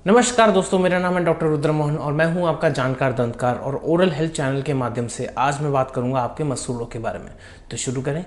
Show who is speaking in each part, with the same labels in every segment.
Speaker 1: नमस्कार दोस्तों, मेरा नाम है डॉक्टर रुद्रमोहन और मैं हूं आपका जानकार दंतकार और ओरल हेल्थ चैनल के माध्यम से आज मैं बात करूंगा आपके मसूड़ों के बारे में। तो शुरू करें।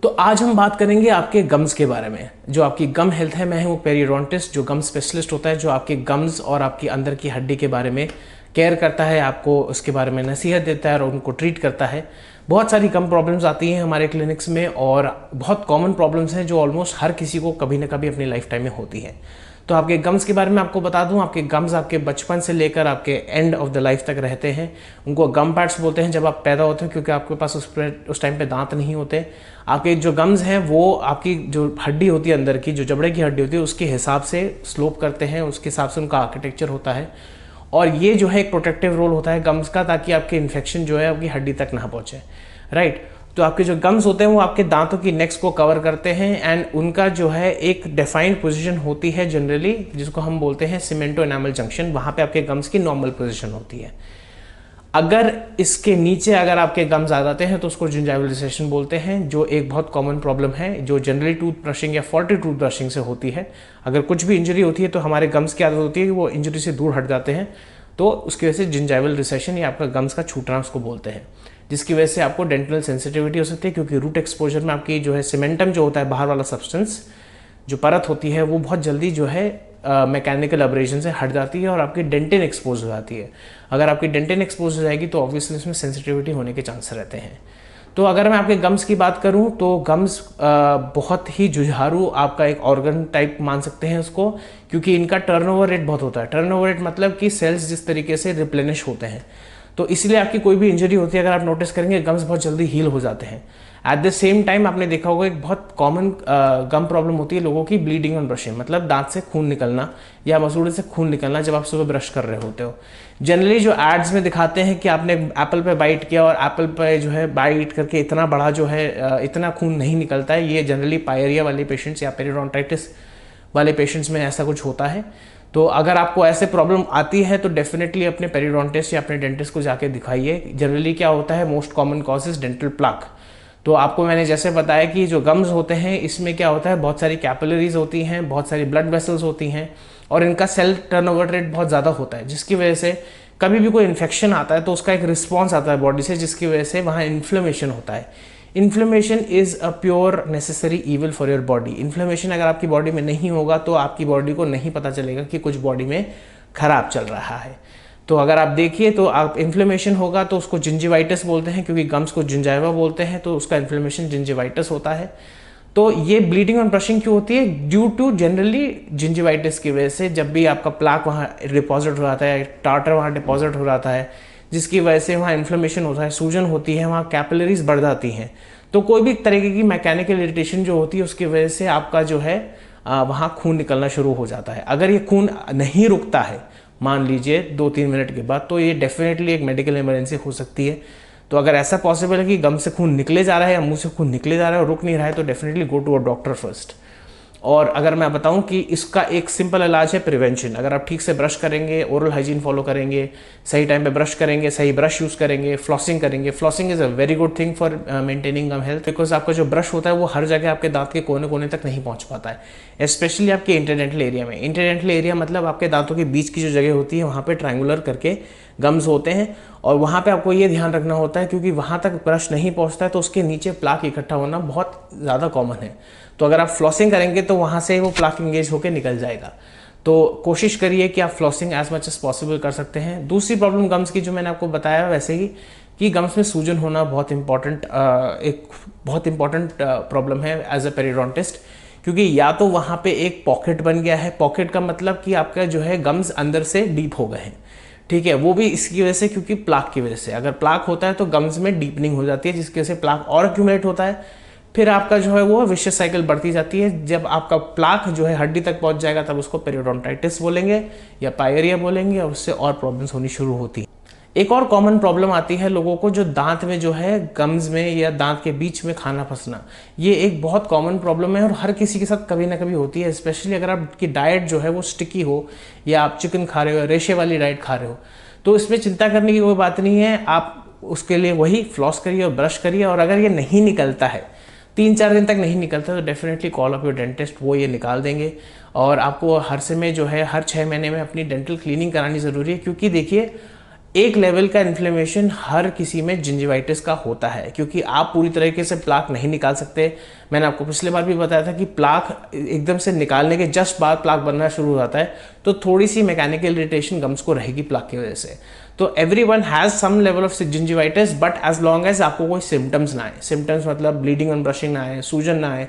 Speaker 1: तो आज हम बात करेंगे आपके गम्स के बारे में। जो आपकी गम हेल्थ है, मैं हूं पेरियोडोंटिस्ट, जो गम स्पेशलिस्ट होता है, जो आपके गम्स और आपकी अंदर की हड्डी के बारे में केयर करता है, आपको उसके बारे में नसीहत देता है और उनको ट्रीट करता है। बहुत सारी गम प्रॉब्लम्स आती हैं हमारे क्लिनिक्स में और बहुत कॉमन प्रॉब्लम्स हैं जो ऑलमोस्ट हर किसी को कभी ना कभी अपनी लाइफ टाइम में होती है। तो आपके गम्स के बारे में आपको बता दूं, आपके गम्स आपके बचपन से लेकर आपके एंड ऑफ द लाइफ तक रहते हैं। उनको गम पैड्स बोलते हैं जब आप पैदा होते हो, क्योंकि आपके पास उस टाइम पे दांत नहीं होते। आपके जो गम्स हैं वो आपकी जो हड्डी होती है अंदर की, जो जबड़े की हड्डी होती है, उसके हिसाब से स्लोप करते हैं, उसके हिसाब से उनका आर्किटेक्चर होता है। और ये जो है एक प्रोटेक्टिव रोल होता है गम्स का, ताकि आपके इन्फेक्शन जो है आपकी हड्डी तक ना पहुँचे, राइट। तो आपके जो गम्स होते हैं वो आपके दांतों की नेक्स को कवर करते हैं एंड उनका जो है एक डिफाइंड पोजीशन होती है जनरली, जिसको हम बोलते हैं सीमेंटो एनामल जंक्शन। वहाँ पे आपके गम्स की नॉर्मल पोजीशन होती है। अगर इसके नीचे अगर आपके गम्स आ जाते हैं तो उसको जिंजाइवल रिसेशन बोलते हैं, जो एक बहुत कॉमन प्रॉब्लम है जो जनरली टूथ ब्रशिंग या फॉल्टी टूथ ब्रशिंग से होती है। अगर कुछ भी इंजरी होती है तो हमारे गम्स की आदत होती है कि वो इंजरी से दूर हट जाते हैं, तो उसकी वजह से जिंजाइवल रिसेशन या आपका गम्स का छूटना उसको बोलते हैं, जिसकी वजह से आपको डेंटल सेंसिटिविटी हो सकती है। क्योंकि रूट एक्सपोजर में आपकी जो है सीमेंटम जो होता है, बाहर वाला सब्सटेंस जो परत होती है, वो बहुत जल्दी जो है मैकेनिकल अब्रेजन से हट जाती है और आपकी डेंटिन एक्सपोज हो जाती है। अगर आपकी डेंटिन एक्सपोज हो जाएगी तो ऑब्वियसली इसमें सेंसिटिविटी होने के चांस रहते हैं। तो अगर मैं आपके गम्स की बात करूं तो गम्स बहुत ही जुझारू आपका एक ऑर्गन टाइप मान सकते हैं उसको, क्योंकि इनका टर्नओवर रेट बहुत होता है। टर्नओवर रेट मतलब कि सेल्स जिस तरीके से रिप्लेनिश होते हैं, तो इसलिए आपकी कोई भी इंजरी होती है, अगर आप नोटिस करेंगे गम्स बहुत जल्दी हील हो जाते हैं। एट द सेम टाइम आपने देखा होगा एक बहुत कॉमन गम प्रॉब्लम होती है लोगों की, ब्लीडिंग ऑन ब्रशिंग, मतलब दांत से खून निकलना या मसूड़े से खून निकलना जब आप सुबह ब्रश कर रहे होते हो। जनरली जो एड्स में दिखाते हैं कि आपने एप्पल पे बाइट किया और एप्पल पे जो है बाइट करके इतना बड़ा जो है इतना खून नहीं निकलता है। ये जनरली पायरिया वाले पेशेंट्स या पेरियोडोंटाइटिस वाले पेशेंट्स में ऐसा कुछ होता है। तो अगर आपको ऐसे प्रॉब्लम आती है तो डेफिनेटली अपने पेरियोडोंटिस्ट या अपने डेंटिस्ट को जाके दिखाइए। जनरली क्या होता है, most common cause is dental plaque. तो आपको मैंने जैसे बताया कि जो गम्स होते हैं इसमें क्या होता है, बहुत सारी कैपिलरीज होती हैं, बहुत सारी ब्लड वेसल्स होती हैं और इनका सेल टर्नओवर रेट बहुत ज़्यादा होता है, जिसकी वजह से कभी भी कोई इन्फेक्शन आता है तो उसका एक रिस्पॉन्स आता है बॉडी से, जिसकी वजह से वहाँ इन्फ्लेमेशन होता है। Inflammation is a pure necessary evil for your body. Inflammation अगर आपकी बॉडी में नहीं होगा तो आपकी बॉडी को नहीं पता चलेगा कि कुछ बॉडी में खराब चल रहा है। तो अगर आप देखिए तो आप इन्फ्लेमेशन होगा तो उसको जिंजिवाइटिस बोलते हैं, क्योंकि गम्स को जिंजाइवा बोलते हैं, तो उसका इन्फ्लेमेशन जिंजिवाइटिस होता है। तो ये ब्लीडिंग ऑन ब्रशिंग क्यों होती है? ड्यू टू जनरली जिंजिवाइटिस की वजह से। जब भी आपका प्लाक वहाँ डिपॉजिट हो जाता है, टार्टर वहाँ डिपॉजिट हो जाता है, जिसकी वजह से वहाँ इन्फ्लेमेशन होता है, सूजन होती है, वहाँ कैपिलरीज बढ़ जाती हैं। तो कोई भी तरीके की मैकेनिकल इरिटेशन जो होती है उसकी वजह से आपका जो है वहाँ खून निकलना शुरू हो जाता है। अगर ये खून नहीं रुकता है, मान लीजिए 2-3 मिनट के बाद, तो ये डेफिनेटली एक मेडिकल इमरजेंसी हो सकती है। तो अगर ऐसा पॉसिबल है कि गम से खून निकले जा रहा है या मुंह से खून निकले जा रहा है और रुक नहीं रहा है, तो definitely go to a doctor first. और अगर मैं बताऊं कि इसका एक सिंपल इलाज है प्रिवेंशन। अगर आप ठीक से ब्रश करेंगे, ओरल हाइजीन फॉलो करेंगे, सही टाइम पे ब्रश करेंगे, सही ब्रश यूज़ करेंगे, फ्लॉसिंग करेंगे। Flossing is a very good thing for maintaining gum health, because आपका जो ब्रश होता है वो हर जगह आपके दांत के कोने कोने तक नहीं पहुंच पाता है, स्पेशली आपके इंटरडेंटल एरिया में। इंटरडेंटल एरिया मतलब आपके दांतों के बीच की जो जगह होती है, वहाँ पर ट्रायंगुलर करके गम्स होते हैं और वहाँ पे आपको ये ध्यान रखना होता है, क्योंकि वहाँ तक ब्रश नहीं पहुँचता है तो उसके नीचे प्लाक इकट्ठा होना बहुत ज़्यादा कॉमन है। तो अगर आप फ्लॉसिंग करेंगे तो वहाँ से वो प्लाक इंगेज होकर निकल जाएगा। तो कोशिश करिए कि आप flossing as much as possible कर सकते हैं। दूसरी प्रॉब्लम गम्स की जो मैंने आपको बताया वैसे ही, कि गम्स में सूजन होना बहुत इंपॉर्टेंट प्रॉब्लम है एज अ पेरियोडोंटिस्ट, क्योंकि या तो वहाँ पे एक पॉकेट बन गया है। पॉकेट का मतलब कि आपका जो है गम्स अंदर से डीप हो गए हैं, ठीक है। वो भी इसकी वजह से, क्योंकि प्लाक की वजह से। अगर प्लाक होता है तो गम्स में डीपनिंग हो जाती है, जिसकी वजह से प्लाक और एक्यूमुलेट होता है। फिर आपका जो है वो विशियस साइकिल बढ़ती जाती है। जब आपका प्लाक जो है हड्डी तक पहुंच जाएगा तब उसको पेरियोडोंटाइटिस बोलेंगे या पायरिया बोलेंगे, और उससे और प्रॉब्लम्स होनी शुरू होती है। एक और कॉमन प्रॉब्लम आती है लोगों को, जो दांत में जो है गम्स में या दांत के बीच में खाना फंसना। ये एक बहुत कॉमन प्रॉब्लम है और हर किसी के साथ कभी ना कभी होती है, स्पेशली अगर आपकी डाइट जो है वो स्टिकी हो या आप चिकन खा रहे हो, रेशे वाली डाइट खा रहे हो, तो इसमें चिंता करने की कोई बात नहीं है। आप उसके लिए वही फ्लॉस करिए और ब्रश करिए, और अगर ये नहीं निकलता है 3-4 दिन तक नहीं निकलता तो definitely call up your dentist, वो ये निकाल देंगे। और आपको हर समय जो है हर 6 महीने में अपनी डेंटल क्लीनिंग करानी ज़रूरी है, क्योंकि देखिए एक लेवल का इन्फ्लेमेशन हर किसी में जिंजिवाइटिस का होता है, क्योंकि आप पूरी तरीके से प्लाक नहीं निकाल सकते। मैंने आपको पिछले बार भी बताया था कि प्लाक एकदम से निकालने के जस्ट बाद प्लाक बनना शुरू हो जाता है, तो थोड़ी सी मैकेनिकल इरिटेशन गम्स को रहेगी प्लाक की वजह से। तो everyone has some level of gingivitis, but as long as आपको कोई सिम्टम्स ना आए, सिम्टम्स मतलब ब्लीडिंग ऑन ब्रशिंग ना आए, सूजन ना आए,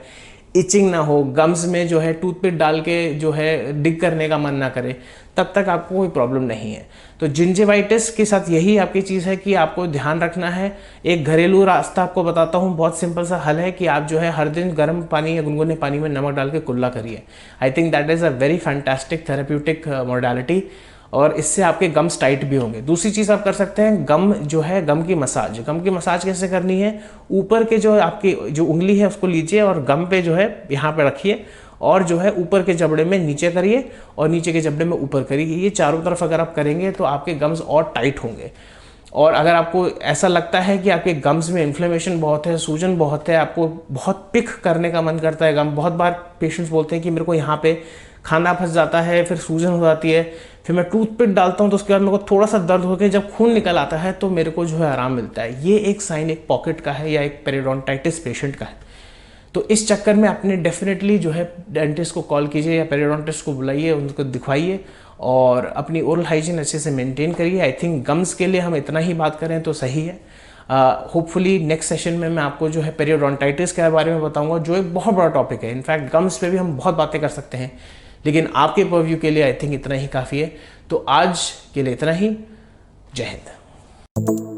Speaker 1: इचिंग ना हो, गम्स में जो है टूथपिक डाल के जो है डिग करने का मन ना करे, तब तक आपको कोई प्रॉब्लम नहीं है। तो जिंजिवाइटिस के साथ यही आपकी चीज़ है कि आपको ध्यान रखना है। एक घरेलू रास्ता आपको बताता हूँ, बहुत सिंपल सा हल है कि आप जो है हर दिन गर्म पानी या गुनगुने पानी में नमक डाल के कुल्ला करिए। I think that is a very fantastic therapeutic modality, और इससे आपके गम्स टाइट भी होंगे। दूसरी चीज़ आप कर सकते हैं, गम जो है गम की मसाज। गम की मसाज कैसे करनी है, ऊपर के जो आपकी जो उंगली है उसको लीजिए और गम पे जो है यहाँ पे रखिए, और जो है ऊपर के जबड़े में नीचे करिए और नीचे के जबड़े में ऊपर करिए। ये चारों तरफ अगर आप करेंगे तो आपके गम्स और टाइट होंगे। और अगर आपको ऐसा लगता है कि आपके गम्स में इन्फ्लेमेशन बहुत है, सूजन बहुत है, आपको बहुत पिक करने का मन करता है गम, बहुत बार पेशेंट्स बोलते हैं कि मेरे को यहाँ पे खाना फंस जाता है, फिर सूजन हो जाती है, फिर मैं टूथपिक डालता हूँ तो उसके बाद मेरे को थोड़ा सा दर्द होकर जब खून निकल आता है तो मेरे को जो है आराम मिलता है। ये एक साइन एक पॉकेट का है या एक पेरिडोंटाइटिस पेशेंट का है। तो इस चक्कर में आपने डेफिनेटली जो है डेंटिस्ट को कॉल कीजिए या पेरिडोंटिस्ट को बुलाइए, उनको दिखवाइए और अपनी ओरल हाइजीन अच्छे से मेंटेन करिए। आई थिंक गम्स के लिए हम इतना ही बात करें तो सही है। होपफुली नेक्स्ट सेशन में मैं आपको जो है पेरिडोंटाइटिस के बारे में बताऊंगा, जो एक बहुत बड़ा टॉपिक है। इनफैक्ट गम्स पे भी हम बहुत बातें कर सकते हैं, लेकिन आपके परव्यू के लिए आई थिंक इतना ही काफ़ी है। तो आज के लिए इतना ही। जय हिंद।